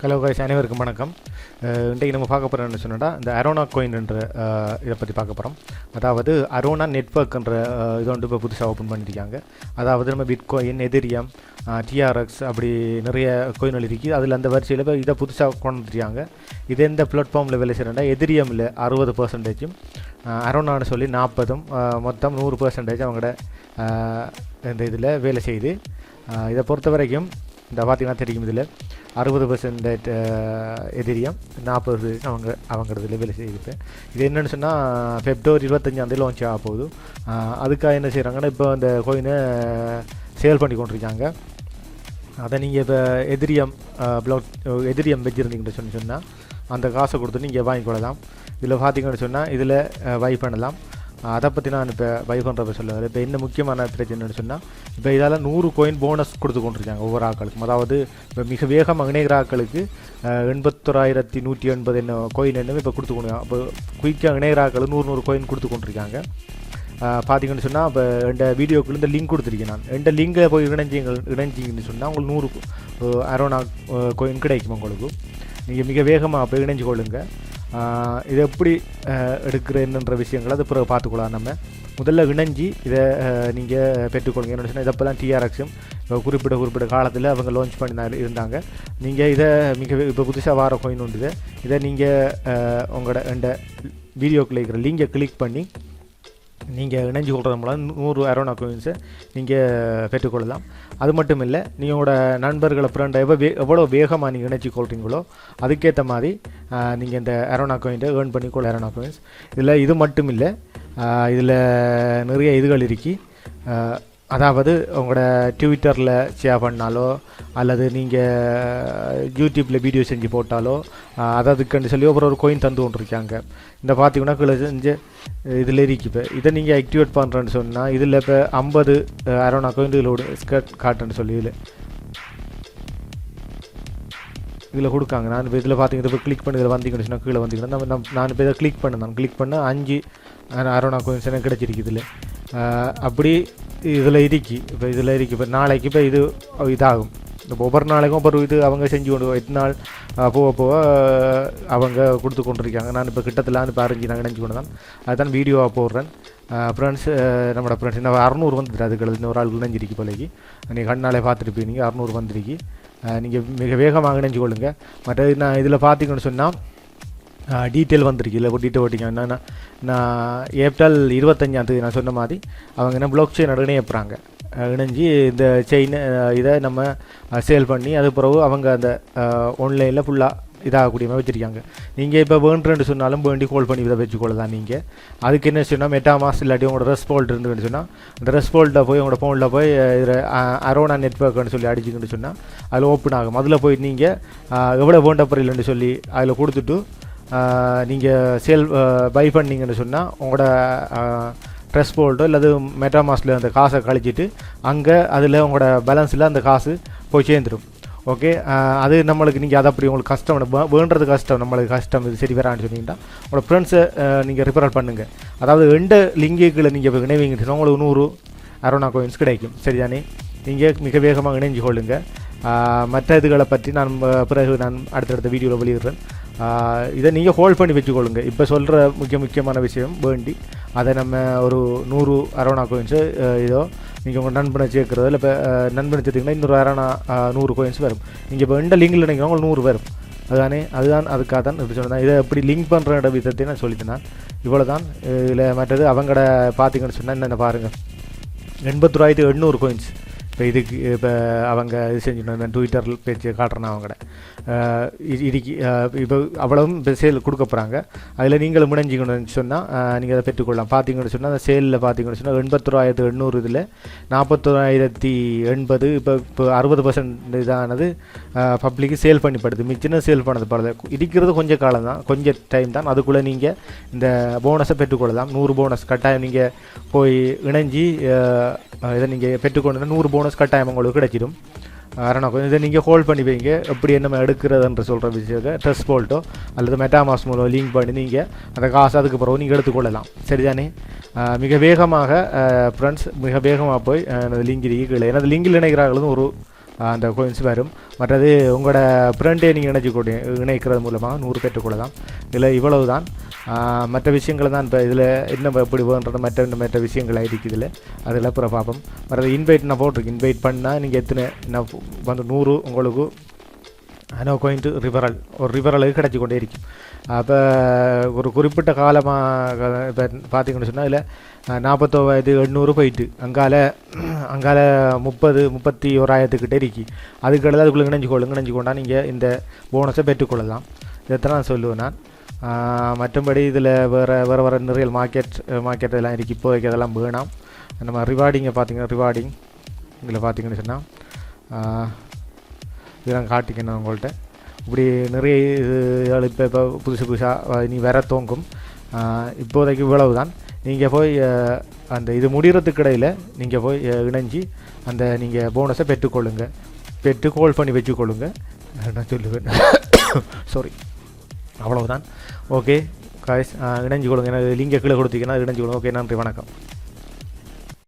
Hello guys, அனைவருக்கும் வணக்கம். இன்றைக்கு நம்ம பார்க்க போகிறோம்னு சொன்னால் இந்த அரோனா கோயின் என்ற இதை பற்றி பார்க்க போகிறோம். அதாவது அரோனா நெட்வொர்க்ன்ற இது வந்து இப்போ புதுசாக ஓப்பன் பண்ணியிருக்காங்க. அதாவது நம்ம பிட்காயின், எதிரியம், டிஆர்எக்ஸ் அப்படி நிறைய கோயின்கள் இருக்குது. அதில் அந்த வரிசையில் இப்போ இதை புதுசாக கொண்டு வந்துருக்காங்க. இது எந்த பிளாட்ஃபார்மில் வேலை செய்கிறேன்னா எதிரியமில் 60%, அரோனான்னு சொல்லி 40, மொத்தம் 100% அவங்களோட இந்த இதில் வேலை செய்யுது. இதை பொறுத்த வரைக்கும் இந்த பார்த்திங்கன்னா தெரியும், இதில் 60% எதிரியம், 40% அவங்களதில் வேலை செய்யுது. இது என்னென்னு சொன்னால் February 25 லான்ச் ஆக போகுது. அதுக்காக என்ன செய்கிறாங்கன்னா இப்போ அந்த கோயினை சேல் பண்ணி கொண்டிருக்காங்க. அதை நீங்கள் இப்போ எதிரியம் வச்சுருந்தீங்கன்னு சொன்னால் அந்த காசை கொடுத்து நீங்கள் வாங்கிக்கொள்ளலாம். இதில் பார்த்தீங்கன்னு சொன்னால் இதில் பை பண்ணலாம். அதை பற்றி நான் இப்போ பை பண்ணுறப்ப சொல்லுவேன். இப்போ என்ன முக்கியமான பிரச்சனைன்னு சொன்னால் இப்போ இதால் 100 கோயின் போனஸ் கொடுத்து கொண்டிருக்காங்க ஒவ்வொரு ஆக்களுக்கும். அதாவது இப்போ மிக வேகமாக இணைகிற ஆக்களுக்கு 81,180 என்ன கோயின் என்னமே இப்போ கொடுத்து கொண்டு இப்போ குயிக்காக இணைகிற ஆக்களுக்கு 100 கோயின் கொடுத்து கொண்டிருக்காங்க. பார்த்தீங்கன்னு சொன்னால் இப்போ இந்த வீடியோக்குள்ள இந்த லிங்க் கொடுத்துருக்கேன். நான் இந்த லிங்கை போய் இணைஞ்சிங்கன்னு சொன்னால் உங்களுக்கு 100 அரோனா கோயின் கிடைக்கும். உங்களுக்கு நீங்கள் மிக வேகமாக போய் இணைஞ்சு கொள்ளுங்க. இதை எப்படி எடுக்கிற என்னன்ற விஷயங்களை அதை பிறகு பார்த்துக்கலாம். நம்ம முதல்ல இணைஞ்சி இதை நீங்கள் பெற்றுக்கொள்ளுங்க. என்னென்னு சொன்னால் இதப்போலாம் டிஆர்எக்ஸும் குறிப்பிட்ட காலத்தில் அவங்க லான்ச் பண்ணி இருந்தாங்க. நீங்கள் இதை இப்போ புதுசாக வார கோயின் உண்டு. இதை நீங்கள் உங்களோட இந்த வீடியோக்குள்ள இருக்கிற லிங்கை கிளிக் பண்ணி நீங்கள் இணைஞ்சு கொள்றது மூலம் 100 அரோனா கோயின்ஸை நீங்கள் பெற்றுக்கொள்ளலாம். அது மட்டும் இல்லை, நீங்களோட நண்பர்களை ஃப்ரெண்டை எவ்வளோ வேகமாக நீங்கள் இணைச்சி கொள்கிறீங்களோ அதுக்கேற்ற மாதிரி நீங்கள் இந்த அரோனா கோயின்ஸை ஏர்ன் பண்ணிக்கொள்ள அரோனா கோயின்ஸ். இதில் இது மட்டும் இல்லை, இதில் நிறைய இதுகள் இருக்கு. அதாவது உங்களோட ட்விட்டரில் ஷேர் பண்ணாலோ அல்லது நீங்கள் யூடியூப்பில் வீடியோ செஞ்சு போட்டாலோ அதுக்குன்னு சொல்லி ஒரு கோயின் தந்து கொண்டிருக்காங்க. இந்த பார்த்தீங்கன்னா கீழே செஞ்சு இதில் இருக்கு. இப்போ இதை நீங்கள் ஆக்டிவேட் பண்ணுறேன்னு சொன்னால் இதில் இப்போ 50 அரோனா கோயின் இதில் ஸ்கர்ட் காட்டுன்னு சொல்லி இதில் கொடுக்காங்க. நான் இப்போ இதில் பார்த்தீங்கன்னா இப்போ கிளிக் பண்ணி இதில் வந்தீங்கன்னு சொன்னால் கீழே வந்தீங்கன்னா நான் இப்போ இதை கிளிக் பண்ண 5 அரோனா கோயின்ஸ் எனக்கு கிடச்சிருக்கு. இதில் அப்படி இதில் இருக்கு. இப்போ நாளைக்கு இப்போ இதாகும். இப்போ ஒவ்வொரு நாளைக்கும் ஒவ்வொரு இது அவங்க செஞ்சு கொண்டு 8 நாள் போக அவங்க கொடுத்து கொண்டிருக்காங்க. நான் இப்போ கிட்டத்தில் இப்போ அறிஞ்சு நான் இணைஞ்சு கொண்டு தான் அதுதான் வீடியோவாக போடுறேன். ஃப்ரெண்ட்ஸ், நம்மளோட ஃப்ரெண்ட்ஸ் இன்னும் 600 வந்துட்டு அதுக்கு இன்னொரு ஆள் இணைஞ்சிருக்கு போலைக்கு. நீங்கள் கண்ணாலே பார்த்துருப்பீங்க 600 வந்துருக்கு. நீங்கள் மிக வேகமாக இணைஞ்சு கொள்ளுங்கள். மற்றது நான் இதில் பார்த்தீங்கன்னு சொன்னால் டீட்டெயில் வந்திருக்கு. இல்லை டீட்டெயில் ஓட்டிங்க என்னென்னா நான் ஏப்ரல் 25 நான் சொன்ன மாதிரி அவங்க என்ன பிளாக் செயின் இணையப்படுறாங்க. இணைஞ்சி இந்த செயின் இதை நம்ம சேல் பண்ணி அது பிறகு அவங்க அந்த ஆன்லைனில் ஃபுல்லாக இதாகக்கூடிய மாதிரி வச்சுருக்காங்க. நீங்கள் இப்போ வேண்டுன்னு சொன்னாலும் வேண்டி கால் பண்ணி இதை வச்சுக்கொள்ளலாம். நீங்கள் அதுக்கு என்ன சொன்னால் மெட்டாமாஸ் இல்லாட்டி உங்களோட ரெஸ்பால்ட் இருந்துன்னு சொன்னால் அந்த ரெஸ்பால்ட்டை போய் உங்களோட ஃபோனில் போய் இதில் அரோனா நெட்வொர்க்னு சொல்லி அடிச்சுக்கின்னு சொன்னால் அதில் ஓப்பன் ஆகும். அதில் போய் நீங்கள் எவ்வளோ வேண்டப்பறில்லைன்னு சொல்லி அதில் கொடுத்துட்டு நீங்கள் பை பண்ணிங்கன்னு சொன்னால் உங்களோட ட்ரெஸ்போல்ட்டோ அல்லது மெட்டாமாஸில் அந்த காசை கழிச்சிட்டு அங்கே அதில் உங்களோட பேலன்ஸில் அந்த காசு போய் சேர்ந்துடும். ஓகே, அது நம்மளுக்கு நீங்கள் அதை அப்படி உங்களுக்கு கஷ்டம் வேண்டுறது கஷ்டம், நம்மளுக்கு கஷ்டம் இது சரி வரான்னு சொன்னீங்கன்னா உங்களோட ஃப்ரெண்ட்ஸை நீங்கள் ரிஃபரல் பண்ணுங்கள். அதாவது 2 லிங்குகளை நீங்கள் இப்போ இணைவீங்கன்னு சொன்னால் உங்களுக்கு 100 அரோனா கோயின்ஸ் கிடைக்கும். சரிதானே? நீங்கள் மிக வேகமாக இணைஞ்சு கொள்ளுங்கள். மற்ற இதுகளை பற்றி நான் பிறகு அடுத்தடுத்த வீடியோவில் வெளியிடுறேன். இதை நீங்கள் ஹோல்ட் பண்ணி வச்சுக்கொள்ளுங்க. இப்போ சொல்கிற முக்கியமான விஷயம் வேண்டி அதை நம்ம ஒரு 100 அரோனா கோயின்ஸு இதோ நீங்கள் உங்கள் நண்பனை சேர்க்குறது இல்லை. இப்போ நண்பனை சேர்த்திங்கன்னா இன்னொரு அரோனா 100 கோயின்ஸ் வரும். நீங்கள் இப்போ எந்த லிங்கில் நினைக்கிறோம் உங்களுக்கு 100 வரும். அதுக்காக தான் இப்படி சொன்னேன். இதை எப்படி லிங்க் பண்ணுற விதத்தை நான் சொல்லிட்டேன். நான் இவ்வளோ தான். இதில் மற்றது அவங்களோட பார்த்தீங்கன்னு சொன்னால் என்னென்ன பாருங்கள், 81,800 கோயின்ஸ் இப்போ அவங்க இது செஞ்சுட்டு ட்விட்டரில் பேச்சு காட்டுறேன்னா அவங்கள இதுக்கு இப்போ அவ்வளவும் இப்போ சேல் கொடுக்க போகிறாங்க. அதில் நீங்களும் முனைஞ்சிக்கணும்னு சொன்னால் நீங்கள் அதை பெற்றுக்கொள்ளலாம். பார்த்தீங்கன்னு சொன்னால் அந்த சேலில் பார்த்தீங்கன்னு சொன்னால் 81,800 இதில் 41,080 இப்போ 60% இதானது பப்ளிக்கு சேல் பண்ணிப்படுது. மிச்சின சேல் பண்ணது படுது இருக்கிறது கொஞ்சம் காலம் தான், கொஞ்சம் டைம் தான். அதுக்குள்ளே நீங்கள் இந்த போனஸை பெற்றுக்கொள்ளலாம். 100 போனஸ் கட்டாயம் நீங்கள் போய் இணைஞ்சி இதை நீங்கள் பெற்றுக்கொண்டு 100 போனஸ் கட்டாயம் உங்களுக்கு கிடைச்சிடும். அரோனா இதை நீங்கள் ஹோல்ட் பண்ணி வைங்க. எப்படி நம்ம எடுக்கிறதுன்ற சொல்கிற விஷயத்தை ட்ரெஸ்போல்ட்டோ அல்லது மெட்டாமாஸ் மூலம் லிங்க் பண்ணி நீங்கள் அந்த காசு அதுக்கு பிறகு நீங்கள் எடுத்துக்கொள்ளலாம். சரிதானே? மிக வேகமாக ஃப்ரெண்ட்ஸ் மிக வேகமாக போய் லிங்க் கீழே எனது லிங்கில் இணைகிறார்களும் ஒரு அந்த கோயின்ஸ் வரும். மற்றது உங்களோட ஃப்ரெண்டே நீங்கள் இணைக்கிறது மூலமாக 100 பெற்றுக்கொள்ளலாம். இதில் இவ்வளவு தான். மற்ற விஷயங்கள் தான் இப்போ இதில் என்ன எப்படி வேணுன்றது மற்ற விஷயங்கள் இருக்குது இதில். அதில் அப்புறம் பார்ப்போம். மற்றது இன்வைட் நான் போட்டிருக்கேன். இன்வைட் பண்ணால் நீங்கள் எத்தனை நான் வந்து 100 உங்களுக்கு அனோ கோயின் ஒரு ரிஃபரலுக்கு கிடச்சி கொண்டே இருக்கும். அப்போ ஒரு குறிப்பிட்ட காலமாக இப்போ பார்த்தீங்கன்னு சொன்னால் இதில் 40,800 போயிட்டு அங்கால 31,000 இருக்கு. அதுக்கடுத்து அதுக்குள்ளே இணைஞ்சு கொண்டா நீங்கள் இந்த போனஸை பெற்றுக்கொள்ளலாம். இதைத்தான் நான் சொல்லுவேன் நான். மற்றபடி இதில் வேறு நிறைய மார்க்கெட் இதெல்லாம் இருக்குது. இப்போதைக்கு அதெல்லாம் வேணாம். நம்ம ரிவார்டிங்கை ரிவார்டிங் இதில் பார்த்தீங்கன்னு சொன்னால் இதெல்லாம் காட்டிக்கணும் உங்கள்கிட்ட. இப்படி நிறைய இப்போ புதுசாக நீ வேற தோங்கும். இப்போதைக்கு இவ்வளவு தான். நீங்கள் போய் அந்த இது முடிகிறதுக்கு இடையில் நீங்கள் போய் இணைஞ்சி அந்த நீங்கள் போனஸை பெற்று கால் பண்ணி வச்சுக்கொள்ளுங்க நான் சொல்லுவேன். சாரி, அவ்வளவுதான். ஓகே காய்ஸ், இணைஞ்சு கொள்ளுங்க. எனக்கு லிங்கை கீழே கொடுத்தீங்கன்னா இணைஞ்சு கொள்ளுங்க. ஓகே, நன்றி, வணக்கம்.